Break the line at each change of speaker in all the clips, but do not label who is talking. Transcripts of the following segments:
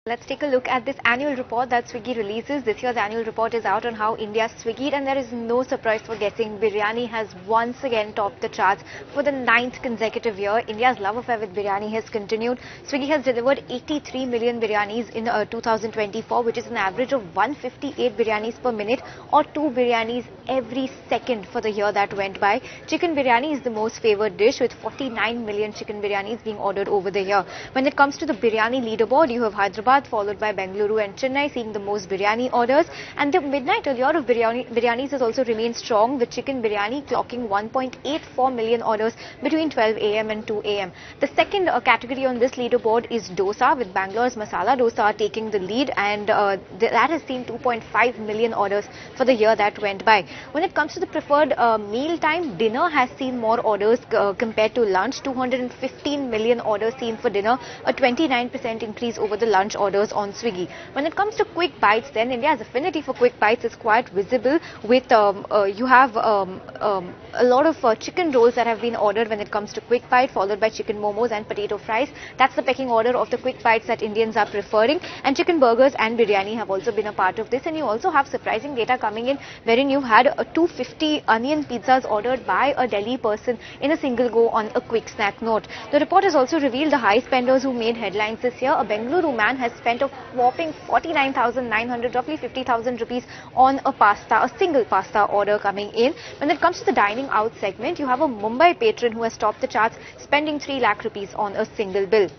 Let's take a look at this annual report that Swiggy releases. This year's annual report is out on how India Swiggied, and there is no surprise for guessing. Biryani has once again topped the charts for the 9th consecutive year. India's love affair with biryani has continued. Swiggy has delivered 83 million biryanis in 2024, which is an average of 158 biryanis per minute or 2 biryanis every second for the year that went by. Chicken biryani is the most favored dish, with 49 million chicken biryanis being ordered over the year. When it comes to the biryani leaderboard, you have Hyderabad followed by Bengaluru and Chennai seeing the most biryani orders, and the midnight allure of biryanis has also remained strong, with chicken biryani clocking 1.84 million orders between 12 a.m. and 2 a.m. The second category on this leaderboard is dosa, with Bangalore's masala dosa taking the lead, and that has seen 2.5 million orders for the year that went by. When it comes to the preferred meal time, dinner has seen more orders compared to lunch. 215 million orders seen for dinner, a 29% increase over the lunch orders on Swiggy. When it comes to quick bites, then India's affinity for quick bites is quite visible, with you have a lot of chicken rolls that have been ordered when it comes to quick bite, followed by chicken momos and potato fries. That's the pecking order of the quick bites that Indians are preferring, and chicken burgers and biryani have also been a part of this. And you also have surprising data coming in, wherein you had 250 onion pizzas ordered by a Delhi person in a single go on a quick snack note. The report has also revealed the high spenders who made headlines this year. A Bengaluru man has spent a whopping 49,900, roughly 50,000 rupees on a single pasta order coming in. When it comes to the dining out segment, you have a Mumbai patron who has topped the charts, spending 3 lakh rupees on a single bill.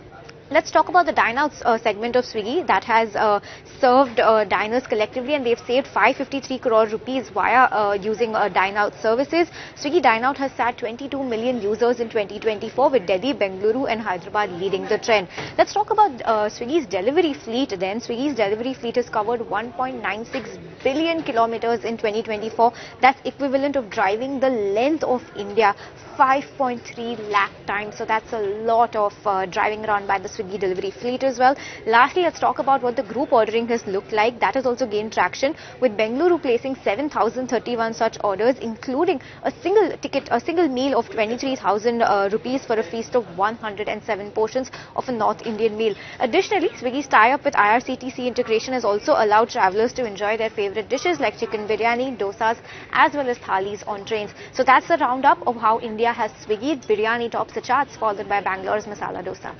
Let's talk about the dine-out segment of Swiggy that has served diners collectively, and they've saved 553 crore rupees via using dine-out services. Swiggy Dine-out has sat 22 million users in 2024, with Delhi, Bengaluru and Hyderabad leading the trend. Let's talk about Swiggy's delivery fleet then. Swiggy's delivery fleet has covered 1.96 billion kilometers in 2024. That's equivalent of driving the length of India 5.3 lakh times. So that's a lot of driving around by the Swiggy delivery fleet as well. Lastly, let's talk about what the group ordering has looked like. That has also gained traction, with Bengaluru placing 7,031 such orders, including a single meal of 23,000 rupees for a feast of 107 portions of a North Indian meal. Additionally, Swiggy's tie-up with IRCTC integration has also allowed travelers to enjoy their favorite dishes like chicken biryani, dosas, as well as thalis on trains. So that's the roundup of how India has Swiggied. Biryani tops the charts, followed by Bangalore's masala dosa.